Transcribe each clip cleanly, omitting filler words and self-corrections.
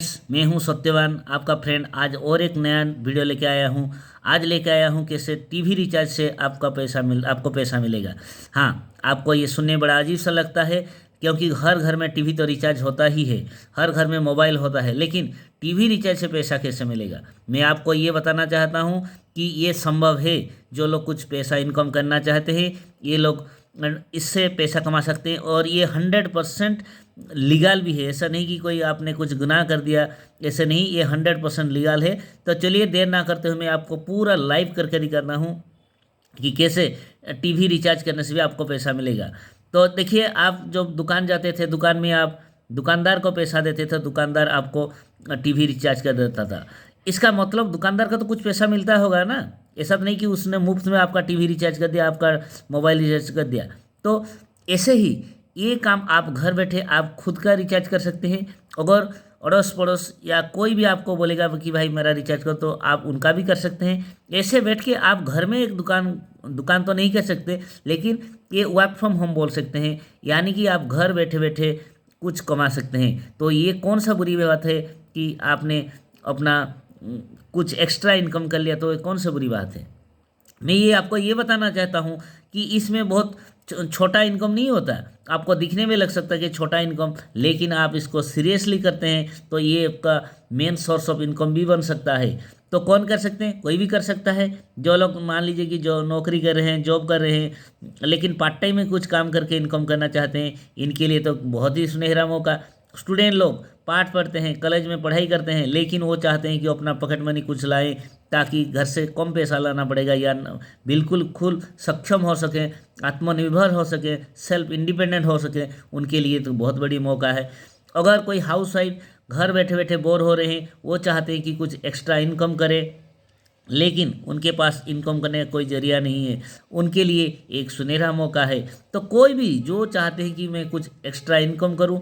मैं हूं सत्यवान, आपका फ्रेंड। आज और एक नया वीडियो लेके आया हूं। आज लेके आया हूं कैसे टीवी रिचार्ज से आपको पैसा मिलेगा। हाँ, आपको ये सुनने बड़ा अजीब सा लगता है, क्योंकि हर घर में टीवी तो रिचार्ज होता ही है, हर घर में मोबाइल होता है, लेकिन टीवी रिचार्ज से पैसा कैसे मिलेगा। मैं आपको ये बताना चाहता हूँ कि ये संभव है। जो लोग कुछ पैसा इनकम करना चाहते हैं, ये लोग इससे पैसा कमा सकते हैं, और ये 100% लीगल भी है। ऐसा नहीं कि कोई आपने कुछ गुनाह कर दिया, ऐसे नहीं, ये 100% लीगल है। तो चलिए देर ना करते हुए मैं आपको पूरा लाइव करके दिखाता हूँ कि कैसे टीवी रिचार्ज करने से भी आपको पैसा मिलेगा। तो देखिए, आप जब दुकान जाते थे, दुकान में आप दुकानदार को पैसा देते थे, दुकानदार आपको टीवी रिचार्ज कर देता था। इसका मतलब दुकानदार का तो कुछ पैसा मिलता होगा ना। ऐसा तो नहीं कि उसने मुफ्त में आपका टीवी रिचार्ज कर दिया, आपका मोबाइल रिचार्ज कर दिया। तो ऐसे ही ये काम आप घर बैठे आप खुद का रिचार्ज कर सकते हैं। अगर अड़ोस पड़ोस या कोई भी आपको बोलेगा कि भाई मेरा रिचार्ज करो, तो आप उनका भी कर सकते हैं। ऐसे बैठ के आप घर में एक दुकान दुकान तो नहीं कर सकते, लेकिन ये वर्क फ्रॉम होम बोल सकते हैं, यानी कि आप घर बैठे बैठे कुछ कमा सकते हैं। तो ये कौन सा बुरी बात है कि आपने अपना कुछ एक्स्ट्रा इनकम कर लिया, तो ये कौन सा बुरी बात है। मैं ये आपको ये बताना चाहता हूँ कि इसमें बहुत छोटा इनकम नहीं होता। आपको दिखने में लग सकता है कि छोटा इनकम, लेकिन आप इसको सीरियसली करते हैं तो ये आपका मेन सोर्स ऑफ इनकम भी बन सकता है। तो कौन कर सकते हैं? कोई भी कर सकता है। जो लोग मान लीजिए कि जो नौकरी कर रहे हैं, जॉब कर रहे हैं, लेकिन पार्ट टाइम में कुछ काम करके इनकम करना चाहते हैं, इनके लिए तो बहुत ही सुनहरा मौका। स्टूडेंट लोग पाठ पढ़ते हैं, कॉलेज में पढ़ाई करते हैं, लेकिन वो चाहते हैं कि अपना पॉकेट मनी कुछ लाएं, ताकि घर से कम पैसा लाना पड़ेगा, या बिल्कुल खुद सक्षम हो सके, आत्मनिर्भर हो सके, सेल्फ इंडिपेंडेंट हो सके। उनके लिए तो बहुत बड़ी मौका है। अगर कोई हाउस वाइफ घर बैठे बैठे बोर हो रहे हैं, वो चाहते हैं कि कुछ एक्स्ट्रा इनकम करें, लेकिन उनके पास इनकम करने का कोई जरिया नहीं है, उनके लिए एक सुनहरा मौका है। तो कोई भी जो चाहते हैं कि मैं कुछ एक्स्ट्रा इनकम करूं,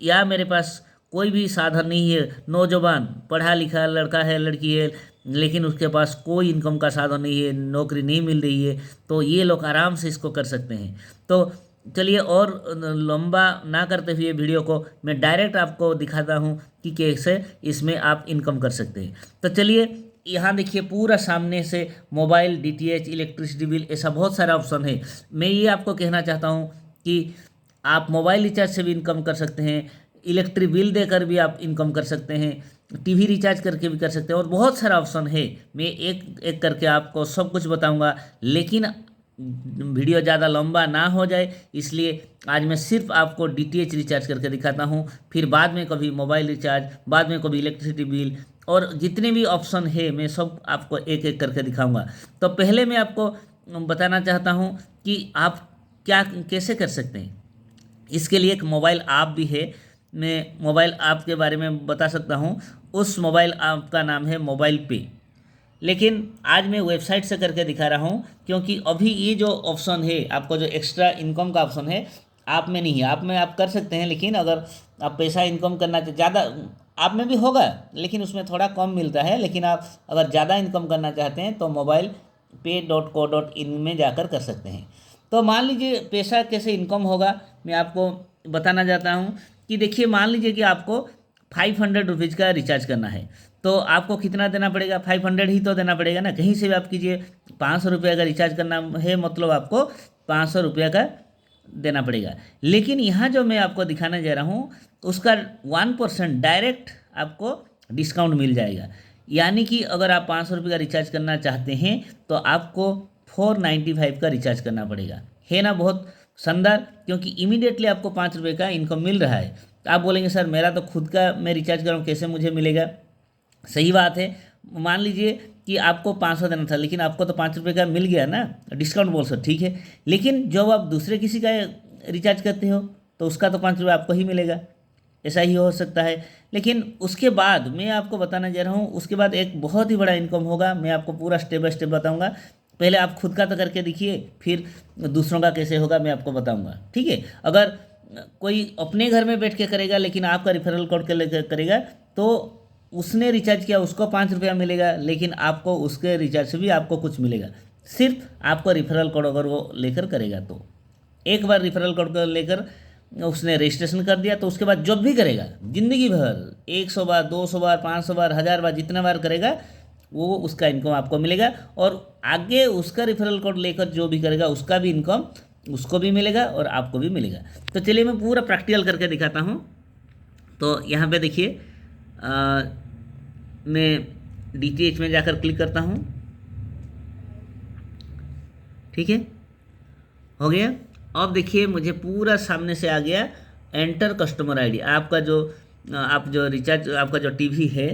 या मेरे पास कोई भी साधन नहीं है, नौजवान पढ़ा लिखा लड़का है, लड़की है, लेकिन उसके पास कोई इनकम का साधन नहीं है, नौकरी नहीं मिल रही है, तो ये लोग आराम से इसको कर सकते हैं। तो चलिए, और लंबा ना करते हुए वीडियो को मैं डायरेक्ट आपको दिखाता हूँ कि कैसे इसमें आप इनकम कर सकते हैं। तो चलिए, यहाँ देखिए, पूरा सामने से मोबाइल, डीटीएच, इलेक्ट्रिसिटी बिल, ऐसा बहुत सारा ऑप्शन है। मैं ये आपको कहना चाहता हूँ कि आप मोबाइल रिचार्ज से भी इनकम कर सकते हैं, इलेक्ट्रिक बिल देकर भी आप इनकम कर सकते हैं, टीवी रिचार्ज करके भी कर सकते हैं, और बहुत सारा ऑप्शन है। मैं एक एक करके आपको सब कुछ बताऊंगा, लेकिन वीडियो ज़्यादा लंबा ना हो जाए, इसलिए आज मैं सिर्फ आपको डीटीएच रिचार्ज करके दिखाता हूँ। फिर बाद में कभी मोबाइल रिचार्ज, बाद में कभी इलेक्ट्रिसिटी बिल, और जितने भी ऑप्शन है मैं सब आपको एक एक करके दिखाऊंगा। तो पहले मैं आपको बताना चाहता हूँ कि आप क्या कैसे कर सकते हैं। इसके लिए एक मोबाइल ऐप भी है। मैं मोबाइल ऐप के बारे में बता सकता हूँ। उस मोबाइल ऐप का नाम है मोबाइल पे, लेकिन आज मैं वेबसाइट से करके दिखा रहा हूँ, क्योंकि अभी ये जो ऑप्शन है, आपको जो एक्स्ट्रा इनकम का ऑप्शन है, आप में नहीं है। आप में आप कर सकते हैं, लेकिन अगर आप पैसा इनकम करना ज़्यादा, आप में भी होगा, लेकिन उसमें थोड़ा कम मिलता है। लेकिन आप अगर ज़्यादा इनकम करना चाहते हैं तो मोबाइल पे.co.in में जाकर कर सकते हैं। तो मान लीजिए पैसा कैसे इनकम होगा, मैं आपको बताना चाहता हूँ कि देखिए, मान लीजिए कि आपको 500 रुपीज़ का रिचार्ज करना है, तो आपको कितना देना पड़ेगा? 500 ही तो देना पड़ेगा ना। कहीं से भी आप कीजिए, 500 रुपये का रिचार्ज करना है, मतलब आपको 500 रुपये का देना पड़ेगा। लेकिन यहाँ जो मैं आपको दिखाने जा रहा हूँ, उसका 1% डायरेक्ट आपको डिस्काउंट मिल जाएगा। यानी कि अगर आप 500 रुपये का रिचार्ज करना चाहते हैं, तो आपको 495 का रिचार्ज करना पड़ेगा। है ना बहुत शानदार, क्योंकि इमीडिएटली आपको 5 रुपये का इनकम मिल रहा है। तो आप बोलेंगे सर, मेरा तो खुद का मैं रिचार्ज कर रहा हूँ, कैसे मुझे मिलेगा? सही बात है। मान लीजिए कि आपको 500 देना था, लेकिन आपको तो 5 रुपये का मिल गया ना, डिस्काउंट बोल सकते, ठीक है। लेकिन जब आप दूसरे किसी का रिचार्ज करते हो, तो उसका तो 5 रुपये आपको ही मिलेगा। ऐसा ही हो सकता है। लेकिन उसके बाद मैं आपको बताने जा रहा हूँ, उसके बाद एक बहुत ही बड़ा इनकम होगा। मैं आपको पूरा स्टेप बाय स्टेप बताऊँगा। पहले आप खुद का तो करके देखिए, फिर दूसरों का कैसे होगा मैं आपको बताऊँगा, ठीक है। अगर कोई अपने घर में बैठ के करेगा, लेकिन आपका रिफरल कोड के लेकर करेगा, तो उसने रिचार्ज किया, उसको 5 रुपया मिलेगा, लेकिन आपको उसके रिचार्ज से भी आपको कुछ मिलेगा। सिर्फ आपको रिफरल कोड अगर वो लेकर करेगा, तो एक बार रिफरल कोड को लेकर उसने रजिस्ट्रेशन कर दिया तो उसके बाद जब भी करेगा ज़िंदगी भर 100 बार, 200 बार, 500 बार, 1000 बार, जितना बार करेगा वो उसका इनकम आपको मिलेगा। और आगे उसका रेफरल कोड लेकर जो भी करेगा उसका भी इनकम उसको भी मिलेगा और आपको भी मिलेगा। तो चलिए मैं पूरा प्रैक्टिकल करके दिखाता हूँ। तो यहाँ पे देखिए मैं DTH में जाकर क्लिक करता हूँ। ठीक है, हो गया। अब देखिए मुझे पूरा सामने से आ गया एंटर कस्टमर आईडी। आपका जो आप जो रिचार्ज आपका जो टीवी है,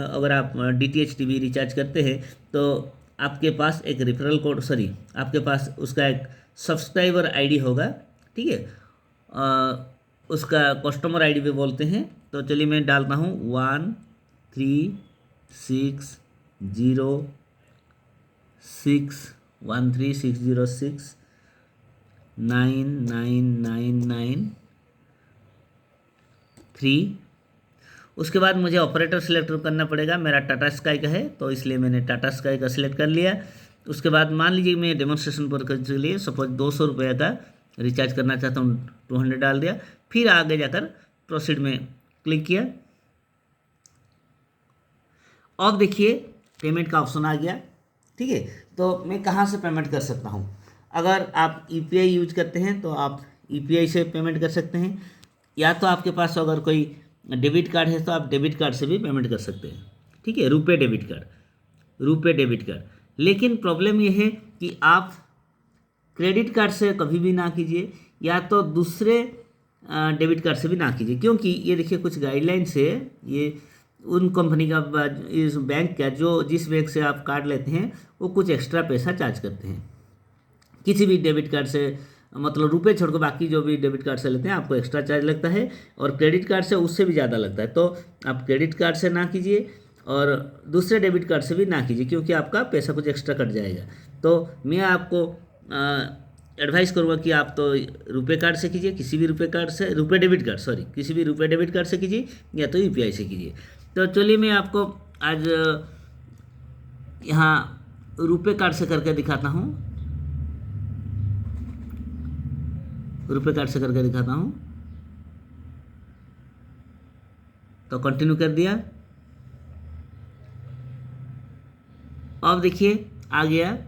अगर आप DTH टीवी रिचार्ज करते हैं तो आपके पास एक रेफरल कोड, सॉरी आपके पास उसका एक सब्सक्राइबर आईडी होगा। ठीक है, उसका कस्टमर आईडी भी बोलते हैं। तो चलिए मैं डालता हूँ 13606 उसके बाद मुझे ऑपरेटर सिलेक्ट करना पड़ेगा। मेरा टाटा स्काई का है तो इसलिए मैंने टाटा स्काई का सिलेक्ट कर लिया। उसके बाद मान लीजिए मैं डेमोन्स्ट्रेशन पर के लिए सपोज 200 रुपये का रिचार्ज करना चाहता हूँ, 200 डाल दिया। फिर आगे जाकर प्रोसीड में क्लिक किया। अब देखिए पेमेंट का ऑप्शन आ गया। ठीक है, तो मैं कहाँ से पेमेंट कर सकता हूँ? अगर आप UPI यूज करते हैं तो आप UPI से पेमेंट कर सकते हैं, या तो आपके पास अगर कोई डेबिट कार्ड है तो आप डेबिट कार्ड से भी पेमेंट कर सकते हैं। ठीक है, रुपे डेबिट कार्ड। लेकिन प्रॉब्लम ये है कि आप क्रेडिट कार्ड से कभी भी ना कीजिए, या तो दूसरे डेबिट कार्ड से भी ना कीजिए, क्योंकि ये देखिए कुछ गाइडलाइंस है। ये उन कंपनी का, इस बैंक का, जो जिस बैंक से आप कार्ड लेते हैं वो कुछ एक्स्ट्रा पैसा चार्ज करते हैं। किसी भी डेबिट कार्ड से, मतलब रुपए छोड़ के बाकी जो भी डेबिट कार्ड से लेते हैं आपको एक्स्ट्रा चार्ज लगता है, और क्रेडिट कार्ड से उससे भी ज़्यादा लगता है। तो आप क्रेडिट कार्ड से ना कीजिए और दूसरे डेबिट कार्ड से भी ना कीजिए, क्योंकि आपका पैसा कुछ एक्स्ट्रा कट जाएगा। तो मैं आपको एडवाइस करूँगा कि आप तो रुपए कार्ड से कीजिए, किसी भी रुपए कार्ड से, रुपए डेबिट कार्ड, सॉरी किसी भी रुपए डेबिट कार्ड से कीजिए, या तो UPI से कीजिए। तो चलिए मैं आपको आज यहाँ रुपए कार्ड से करके दिखाता हूँ। तो कंटिन्यू कर दिया। अब देखिए आ गया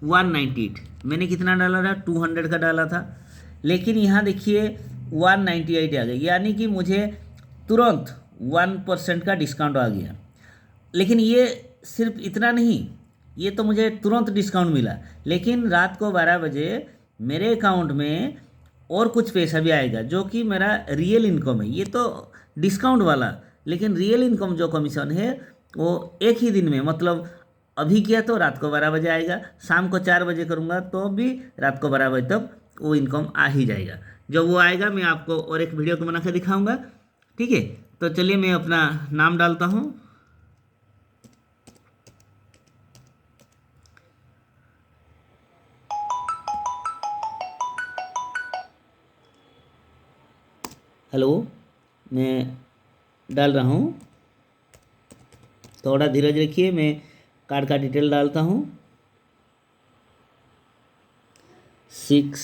198। मैंने कितना डाला था? 200 का डाला था, लेकिन यहाँ देखिए 198 आ गया, यानी कि मुझे तुरंत 1% का डिस्काउंट आ गया। लेकिन ये सिर्फ इतना नहीं, ये तो मुझे तुरंत डिस्काउंट मिला, लेकिन रात को 12 बजे मेरे अकाउंट में और कुछ पैसा भी आएगा, जो कि मेरा रियल इनकम है। ये तो डिस्काउंट वाला, लेकिन रियल इनकम जो कमीशन है वो एक ही दिन में, मतलब अभी किया तो रात को 12 बजे आएगा, शाम को 4 बजे करूँगा तो भी रात को 12 बजे तक वो इनकम आ ही जाएगा। जब वो आएगा मैं आपको और एक वीडियो को बना कर दिखाऊँगा। ठीक है, तो चलिए मैं अपना नाम डालता हूँ। हेलो, मैं डाल रहा हूँ, थोड़ा धीरज रखिए। मैं कार्ड का डिटेल डालता हूँ 6